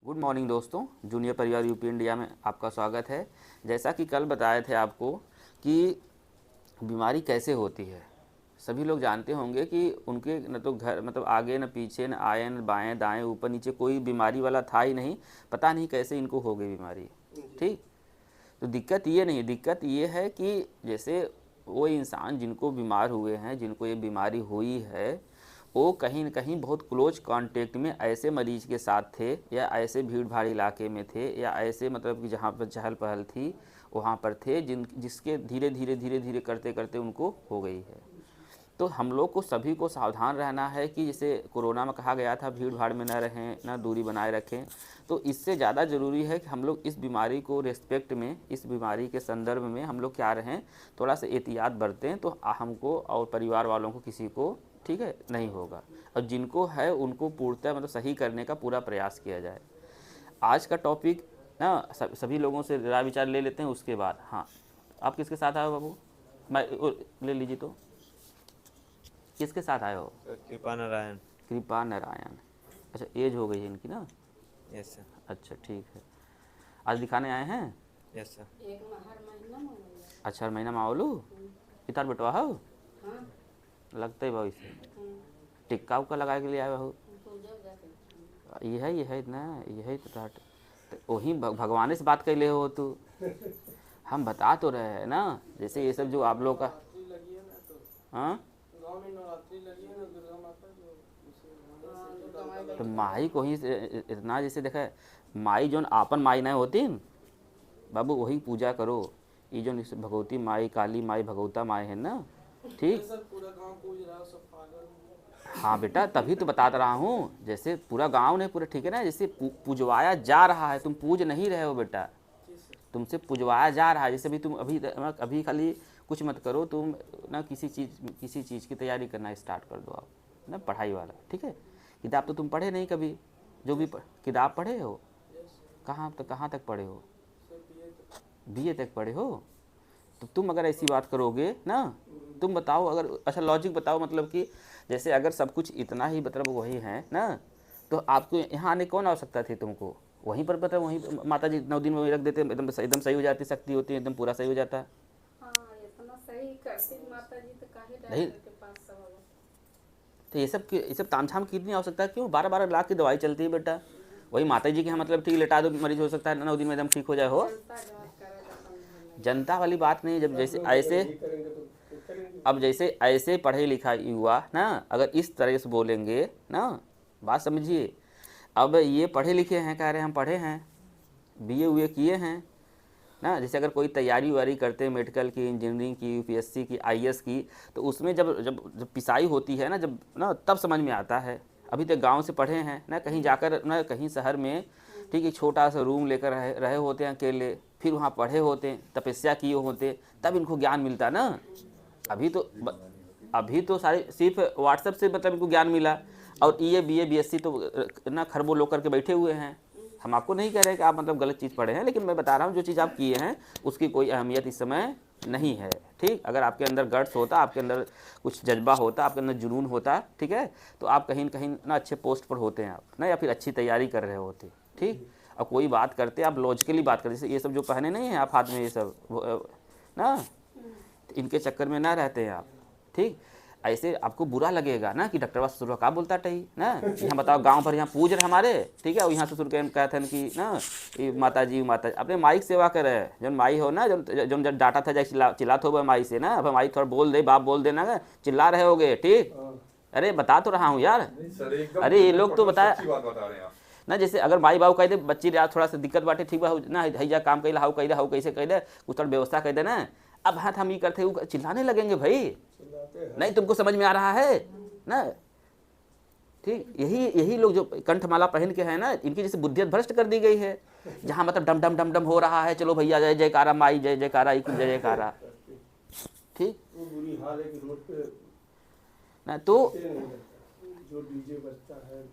Good morning दोस्तों, junior परिवार UP India में आपका स्वागत है। जैसा कि कल बताए थे आपको कि बीमारी कैसे होती है, सभी लोग जानते होंगे कि उनके न तो घर मतलब आगे न पीछे न आए न बाएं दाएं ऊपर नीचे कोई बीमारी वाला था ही नहीं। पता नहीं कैसे इनको हो गई बीमारी। ठीक, तो दिक्कत ये नहीं, दिक्कत ये है कि जैसे वो इंसान जिनको बीमार हुए हैं, जिनको ये बीमारी हुई है, वो कहीं न कहीं बहुत क्लोज कांटेक्ट में ऐसे मरीज के साथ थे या ऐसे भीड़ भाड़ इलाके में थे या ऐसे मतलब कि जहाँ पर चहल पहल थी वहाँ पर थे जिसके धीरे धीरे धीरे धीरे करते करते उनको हो गई है। तो हम लोग को सभी को सावधान रहना है कि जैसे कोरोना में कहा गया था भीड़ भाड़ में न रहें, ना दूरी बनाए रखें। तो इससे ज़्यादा ज़रूरी है कि हम लोग इस बीमारी को रिस्पेक्ट में, इस बीमारी के संदर्भ में हम लोग क्या रहें, थोड़ा सा एहतियात बरतें तो हमको और परिवार वालों को किसी को ठीक है नहीं होगा। और जिनको है उनको पूर्णतः मतलब सही करने का पूरा प्रयास किया जाए। आज का टॉपिक ना सभी लोगों से राय विचार ले लेते हैं, उसके बाद हाँ आप किसके साथ आए हो बाबू? मैं ले लीजिए। तो किसके साथ आए हो? कृपा नारायण। कृपा नारायण। अच्छा, एज हो गई है इनकी ना? Yes sir. अच्छा ठीक है। आज दिखाने आए हैं? Yes sir. अच्छा, हर महीना मावलू इतार बेटवा हो? लगता ही भाव इसे टिक्का उक्का लगा के लिए आए हो? ये है ना, यही तो वही भगवान से बात कर ले हो तू। हम बता तो रहे हैं ना, जैसे ये सब जो आप लोग का हाँ तो माई को ही इतना जैसे देखा है, माई जो आपन माई नहीं होती बाबू, वही पूजा करो। ये जो भगवती माई, काली माई, भगवता माई है ना, ठीक। हाँ बेटा, तभी तो बता रहा हूँ, जैसे पूरा गांव ने पूरा ठीक है ना, जैसे पूजवाया जा रहा है, तुम पूज नहीं रहे हो बेटा, तुमसे पूजवाया जा रहा है। जैसे भी तुम अभी खाली कुछ मत करो, तुम ना किसी चीज़ की तैयारी करना स्टार्ट कर दो आप ना, पढ़ाई वाला, ठीक है। किताब तो तुम पढ़े नहीं कभी, जो भी किताब पढ़े हो, कहाँ तक पढ़े हो? BA तक पढ़े हो? तो तुम अगर ऐसी बात करोगे ना, तुम बताओ अगर अच्छा लॉजिक बताओ, मतलब कि जैसे अगर सब कुछ इतना ही मतलब वही है ना, तो आपको यहाँ आने कौन आवश्यकता थी तुमको? वहीं पर मतलब वहीं माता जी 9 दिन में रख देते, एकदम सही हो जाती, शक्ति होती है, एकदम पूरा सही हो जाता। इतना सही करती माता जी, तो काहे नहीं डॉक्टर के पास सब हो? तो ये सब तामझाम की इतनी आवश्यकता क्यों? 12 लाख की दवाई चलती है बेटा, वही माता जी के यहाँ मतलब ठीक लेटा दो, मरीज हो सकता है 9 दिन में एकदम ठीक हो जाए हो। जनता वाली बात नहीं। जब जैसे ऐसे अब जैसे ऐसे पढ़े लिखा युवा ना अगर इस तरह से बोलेंगे ना, बात समझिए। अब ये पढ़े लिखे हैं, कह रहे हैं हम पढ़े हैं, BA किए हैं ना, जैसे अगर कोई तैयारी वारी करते हैं मेडिकल की, इंजीनियरिंग की, UPSC की, IAS की, तो उसमें जब पिसाई होती है ना, जब ना तब समझ में आता है। अभी तक गांव से पढ़े हैं ना, कहीं जाकर ना कहीं शहर में ठीक है छोटा सा रूम लेकर रहे होते हैं अकेले, फिर वहाँ पढ़े होते हैं, तपस्या किए होते, तब इनको ज्ञान मिलता ना। अभी तो सारे सिर्फ व्हाट्सएप से मतलब इनको ज्ञान मिला, और ये BA BSc तो ना खरबों लोग करके बैठे हुए हैं। हम आपको नहीं कह रहे कि आप मतलब गलत चीज़ पढ़े हैं, लेकिन मैं बता रहा हूँ जो चीज़ आप किए हैं उसकी कोई अहमियत इस समय नहीं है, ठीक। अगर आपके अंदर गट्स होता, आपके अंदर कुछ जज्बा होता, आपके अंदर जुनून होता, ठीक है, तो आप कहीं न कहीं ना अच्छे पोस्ट पर होते हैं आप ना, या फिर अच्छी तैयारी कर रहे होते, ठीक। और कोई बात करते आप लॉजिकली बात करते, जैसे ये सब जो पहने नहीं हैं आप हाथ में, ये सब ना इनके चक्कर में ना रहते हैं आप, ठीक। ऐसे आपको बुरा लगेगा ना कि डॉक्टर ससुर का बोलता टही ना, यहाँ बताओ गांव भर यहाँ पूज रहे हमारे, ठीक है, और यहाँ ससुर के कहते हैं कि ना ये माता जी अपने माई सेवा करे, जब माई हो ना, जब डाटा था जाए चिल्लात हो माई से ना, अब माई थोड़ा बोल दे, बाप बोल देना, चिल्ला रहे होगे, ठीक। अरे बता तो रहा हूँ यार, अरे ये लोग तो बताया ना, जैसे अगर माई बाबू कह दे बच्ची यार थोड़ा सा दिक्कत बाटे, ठीक बा ना, हैजा काम कैला हाउ कह दे, हाउ कैसे कह दे, कुछ थोड़ा व्यवस्था कह दे ना। अब हाथ हम ये करते वो चिल्लाने लगेंगे भाई, नहीं तुमको समझ में आ रहा है ना, ठीक। यही लोग जो कंठमाला पहन के है ना, इनकी जैसे बुद्धियत भ्रष्ट कर दी गई है। जहाँ मतलब डम डम डम डम हो रहा है, चलो भैया जय जयकारा माई, जय जयकारा जय जयकारा, ठीक ना। तो जो डीजे बजता है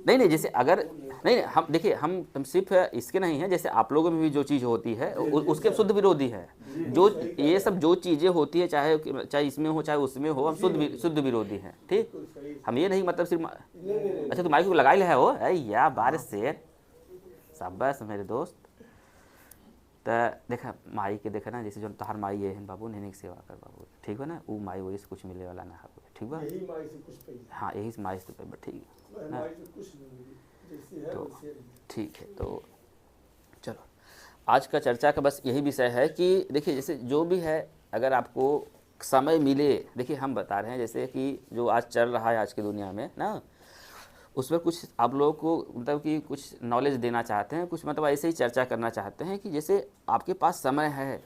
नहीं जैसे अगर नहीं हम देखिए, हम सिर्फ इसके नहीं है, जैसे आप लोगों में भी जो चीज़ होती है उसके शुद्ध विरोधी है। जो ये सब जो चीज़ें होती है, चाहे इसमें हो चाहे उसमें हो, हम शुद्ध विरोधी हैं, ठीक। हम ये नहीं मतलब सिर्फ अच्छा तो माइक को लगा ही है वो या बारिश से शाबाश मेरे दोस्त। तो देखा माई के देखा ना, जैसे जो तहार माई है बाबू नहीं सेवा कर बाबू, ठीक है ना, वो माई वही से कुछ मिले वाला ना है, ठीक बा। यही माई से कुछ पैसा, हाँ यही से माई से तो ठीक है ना, माई से कुछ नहीं मिली, जैसी है तो वैसी रही। ठीक है। तो चलो आज का चर्चा का बस यही विषय है कि देखिए जैसे जो भी है, अगर आपको समय मिले, देखिए हम बता रहे हैं जैसे कि जो आज चल रहा है आज की दुनिया में ना, उसमें कुछ आप लोगों को मतलब कि कुछ नॉलेज देना चाहते हैं, कुछ मतलब ऐसे ही चर्चा करना चाहते हैं कि जैसे आपके पास समय है,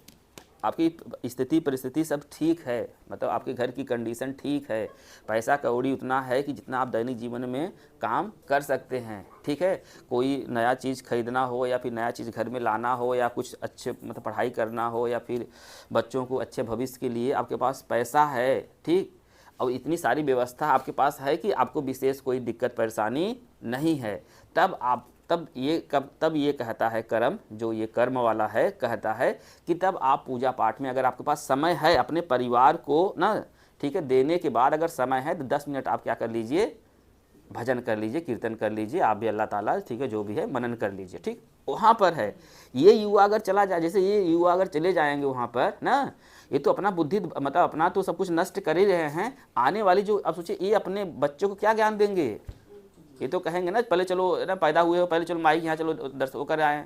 आपकी स्थिति परिस्थिति सब ठीक है, मतलब आपके घर की कंडीशन ठीक है, पैसा कौड़ी उतना है कि जितना आप दैनिक जीवन में काम कर सकते हैं, ठीक है। कोई नया चीज़ खरीदना हो या फिर नया चीज़ घर में लाना हो या कुछ अच्छे मतलब पढ़ाई करना हो या फिर बच्चों को अच्छे भविष्य के लिए आपके पास पैसा है, ठीक, और इतनी सारी व्यवस्था आपके पास है कि आपको विशेष कोई दिक्कत परेशानी नहीं है, तब ये कहता है कर्म, जो ये कर्म वाला है कहता है कि तब आप पूजा पाठ में, अगर आपके पास समय है अपने परिवार को ना, ठीक है, देने के बाद अगर समय है तो 10 मिनट आप क्या कर लीजिए, भजन कर लीजिए, कीर्तन कर लीजिए, आप भी अल्लाह ताला, ठीक है, जो भी है मनन कर लीजिए, ठीक, वहाँ पर है। ये युवा अगर चला जाए, जैसे ये युवा अगर चले जाएंगे वहाँ पर ना, ये तो अपना बुद्धि मतलब अपना तो सब कुछ नष्ट कर ही रहे हैं, आने वाली जो, अब सोचिए ये अपने बच्चों को क्या ज्ञान देंगे, ये तो कहेंगे ना पहले चलो ना पैदा हुए हो, पहले चलो माई के यहाँ चलो दर्शन होकर आए।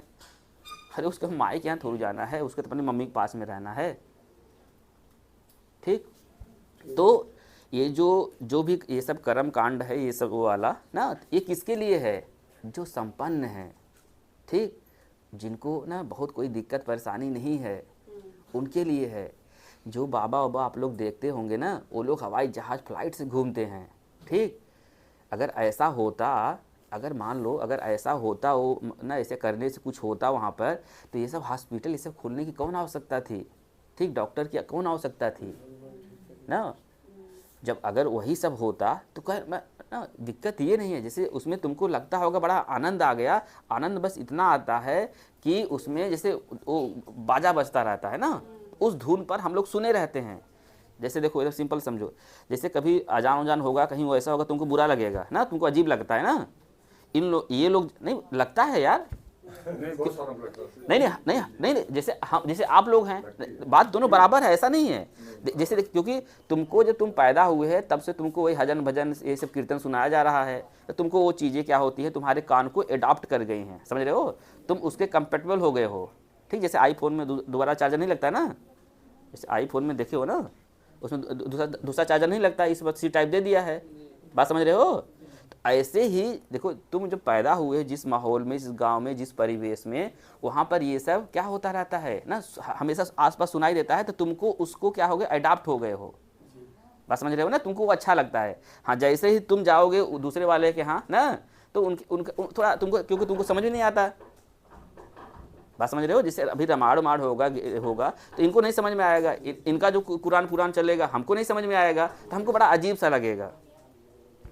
अरे उसके माई के यहाँ थोड़ी जाना है, उसके तो अपनी मम्मी के पास में रहना है, ठीक। तो ये जो भी ये सब कर्म कांड है, ये सब वो वाला ना, ये किसके लिए है, जो संपन्न है, ठीक, जिनको ना बहुत कोई दिक्कत परेशानी नहीं है, उनके लिए है। जो बाबा वाबा आप लोग देखते होंगे ना, वो लोग हवाई जहाज़ फ्लाइट से घूमते हैं, ठीक। अगर ऐसा होता, अगर मान लो अगर ऐसा होता वो ना, ऐसे करने से कुछ होता वहाँ पर, तो ये सब हॉस्पिटल ये सब खोलने की कौन आवश्यकता थी, ठीक, डॉक्टर की कौन आवश्यकता थी ना। जब अगर वही सब होता तो कह ना, दिक्कत ये नहीं है, जैसे उसमें तुमको लगता होगा बड़ा आनंद आ गया, आनंद बस इतना आता है कि उसमें जैसे वो बाजा बजता रहता है ना, उस धुन पर हम लोग सुने रहते हैं। जैसे देखो एकदम सिंपल समझो, जैसे कभी अजान उजान होगा कहीं, वो ऐसा होगा तुमको बुरा लगेगा ना, तुमको अजीब लगता है ना, ये लोग नहीं लगता है यार, नहीं, जैसे आप लोग हैं, बात दोनों बराबर है, ऐसा नहीं है। जैसे क्योंकि तुमको जब तुम पैदा हुए हैं तब से तुमको वही भजन भजन ये सब कीर्तन सुनाया जा रहा है, तो तुमको वो चीज़ें क्या होती है, तुम्हारे कान को एडॉप्ट कर गई हैं, समझ रहे हो, तुम उसके कंपेटेबल हो गए हो, ठीक। जैसे आईफोन में दोबारा चार्जर नहीं लगता ना, जैसे आईफोन में देखे हो ना, उसमें दूसरा चार्जर नहीं लगता, इस वक्त सी टाइप दे दिया है, बात समझ रहे हो। तो ऐसे ही देखो, तुम जब पैदा हुए जिस माहौल में, जिस गांव में, जिस परिवेश में, वहाँ पर ये सब क्या होता रहता है ना, हमेशा आसपास सुनाई देता है, तो तुमको उसको क्या हो गया, अडॉप्ट हो गए हो, बात समझ रहे हो ना, तुमको वो अच्छा लगता है। हाँ, जैसे ही तुम जाओगे दूसरे वाले के यहाँ ना, तो उनका थोड़ा तुमको, क्योंकि तुमको समझ में नहीं आता, बात समझ रहे हो। जैसे अभी रामायण माड़ होगा तो इनको नहीं समझ में आएगा, इनका जो कुरान चलेगा हमको नहीं समझ में आएगा, तो हमको बड़ा अजीब सा लगेगा,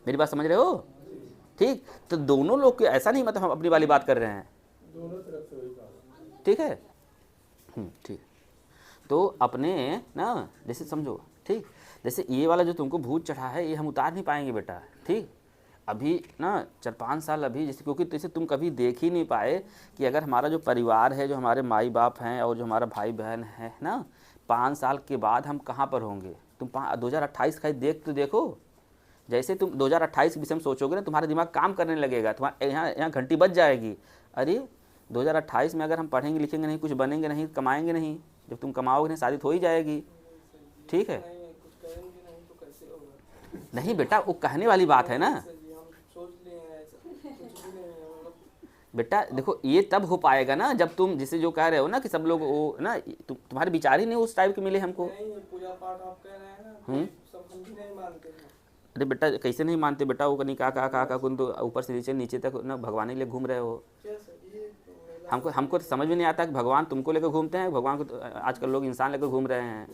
मेरी बात समझ रहे हो, ठीक। तो दोनों लोग के ऐसा नहीं, मतलब हम अपनी वाली बात कर रहे हैं, दोनों तरफ से वही बात, ठीक है, ठीक। तो अपने ना जैसे समझो, ठीक, जैसे ये वाला जो तुमको भूत चढ़ा है, ये हम उतार नहीं पाएंगे बेटा, ठीक। अभी ना 4-5 साल अभी, जैसे क्योंकि जैसे तुम कभी देख ही नहीं पाए कि अगर हमारा जो परिवार है, जो हमारे माई बाप हैं और जो हमारा भाई बहन है ना, 5 साल के बाद हम कहाँ पर होंगे। तुम 2028 का देख तो देखो, जैसे तुम 2028 के विषय में सोचोगे ना, तुम्हारा दिमाग काम करने लगेगा, तुम्हारा यहाँ घंटी बज जाएगी, अरे 2028 में अगर हम पढ़ेंगे लिखेंगे नहीं, कुछ बनेंगे नहीं, कमाएंगे नहीं, जब तुम कमाओगे नहीं शादी तो हो ही जाएगी, ठीक है। नहीं बेटा, वो कहने वाली बात है ना बेटा, देखो ये तब हो पाएगा ना जब तुम जिसे जो कह रहे हो ना कि सब लोग वो ना, तुम्हारे विचार ही नहीं उस टाइप के मिले हमको। पूजा पाठ आप कह रहे हैं ना, सब हम भी नहीं मानते हैं। अरे बेटा कैसे नहीं मानते बेटा, वो कहीं का कुन तो ऊपर से नीचे तक ना भगवान के लिए घूम रहे हो। हमको तो समझ में नहीं आता कि भगवान तुमको लेकर घूमते हैं, भगवान को आजकल लोग इंसान लेकर घूम रहे हैं।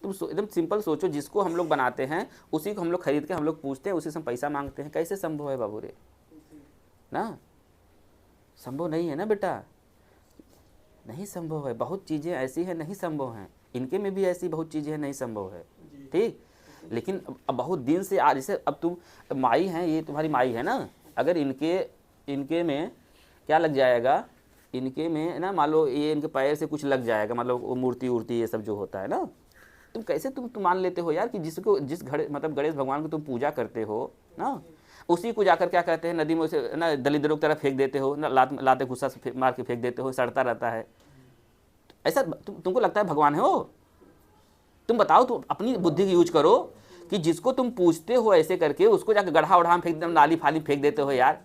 तुम एकदम सिंपल सोचो, जिसको हम लोग बनाते हैं उसी को हम लोग खरीद के हम लोग पूछते हैं, उसी से हम पैसा मांगते हैं, कैसे संभव है बाबू रे ना, संभव नहीं है ना बेटा, नहीं संभव है। बहुत चीज़ें ऐसी हैं नहीं संभव हैं, इनके में भी ऐसी बहुत चीज़ें हैं नहीं संभव है, ठीक। लेकिन अब बहुत दिन से आज जैसे अब तुम माई हैं, ये तुम्हारी माई है ना, अगर इनके में क्या लग जाएगा इनके में ना, मान लो ये इनके पैर से कुछ लग जाएगा, मतलब वो मूर्ति उर्ति ये सब जो होता है ना, तुम कैसे तुम मान लेते हो यार कि जिसको जिस मतलब गणेश भगवान की तुम पूजा करते हो ना, उसी को जाकर क्या कहते हैं नदी में उसे ना दलिद्रों की तरफ फेंक देते हो ना, लाते गुस्सा से मार के फेंक देते हो, सड़ता रहता है। ऐसा तुमको लगता है भगवान है वो? तुम बताओ, तुम अपनी बुद्धि की यूज करो कि जिसको तुम पूछते हो ऐसे करके उसको जाकर गड्ढा उढ़ा में फेंक दे, नाली फाली फेंक देते हो यार,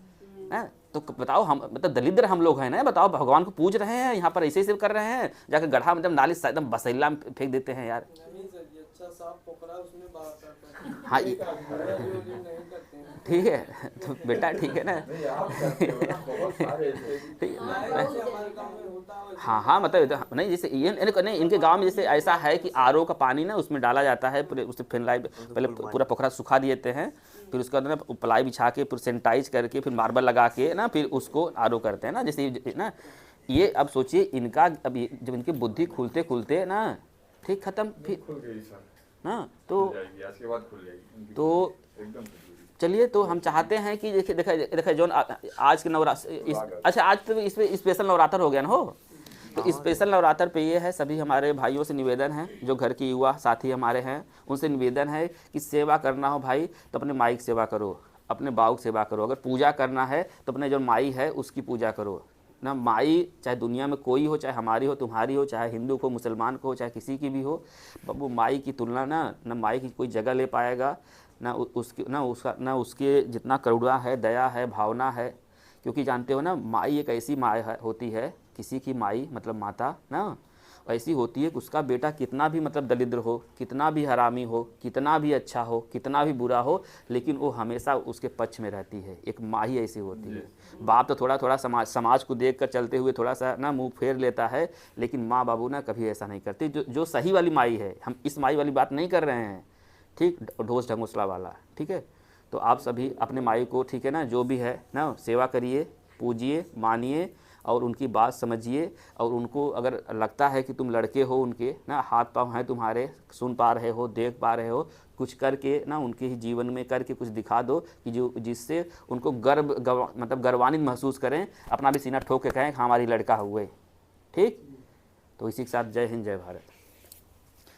है? तो बताओ हम मतलब दलिद्र हम लोग हैं ना, बताओ भगवान को पूज रहे हैं यहाँ पर ऐसे कर रहे हैं, जाकर गड्ढा मतलब नाली एकदम बसैला में फेंक देते हैं यार। नहीं सर जी, अच्छा साफ पोखरा उसमें बात करते हैं। हाँ जो नहीं करते हैं। ठीक है, तो बेटा ठीक है ना, ठीक है। ऐसे हमारे गाँव में होता है। हाँ हाँ, मतलब नहीं जैसे ये नहीं, इनके गांव में जैसे ऐसा है कि आरओ का पानी ना उसमें डाला जाता है, पूरे उसे फिनलाई पहले पूरा पोखरा सुखा देते हैं, फिर उसके बाद ना प्लाई बिछा के फिर सैनिटाइज करके फिर मार्बल लगा के ना फिर उसको आरओ करते हैं ना, जैसे ना ये अब सोचिए इनका अब जब इनकी बुद्धि खुलते खुलते ना ठीक खत्म फिर ना, तो चलिए, तो हम चाहते हैं कि देखिए देखिए जो आज के नवरात्र अच्छा आज तो इस पे स्पेशल नवरात्र हो गया ना हो, तो स्पेशल नवरात्र पे ये है, सभी हमारे भाइयों से निवेदन है, जो घर के युवा साथी हमारे हैं उनसे निवेदन है कि सेवा करना हो भाई तो अपने माई की सेवा करो, अपने बाऊ की सेवा करो, अगर पूजा करना है तो अपने जो माई है उसकी पूजा करो ना। माई चाहे दुनिया में कोई हो, चाहे हमारी हो, तुम्हारी हो, चाहे हिंदू को, मुसलमान को हो, चाहे किसी की भी हो, वो माई की तुलना ना माई की कोई जगह ले पाएगा ना, उसका उसके जितना करुणा है, दया है, भावना है। क्योंकि जानते हो ना, माई एक ऐसी माँ होती है, किसी की माई मतलब माता ना ऐसी होती है कि उसका बेटा कितना भी मतलब दरिद्र हो, कितना भी हरामी हो, कितना भी अच्छा हो, कितना भी बुरा हो, लेकिन वो हमेशा उसके पक्ष में रहती है। एक माँ ही ऐसी होती है। बाप तो थोड़ा समाज को देख कर चलते हुए थोड़ा सा ना मुंह फेर लेता है, लेकिन माँ बाबू ना कभी ऐसा नहीं करती। जो सही वाली माई है, हम इस माई वाली बात नहीं कर रहे हैं, ठीक, ढोस ढंगोसला वाला, ठीक है। तो आप सभी अपने माई को, ठीक है ना, जो भी है ना, सेवा करिए, पूजिए, मानिए और उनकी बात समझिए। और उनको अगर लगता है कि तुम लड़के हो उनके ना, हाथ पाँव हैं तुम्हारे, सुन पा रहे हो, देख पा रहे हो, कुछ करके ना उनके ही जीवन में करके कुछ दिखा दो कि जिससे उनको मतलब गर्वान्वित महसूस करें, अपना भी सीना ठोक के कहें हमारी लड़का हुए। ठीक, तो इसी के साथ जय हिंद, जय भारत।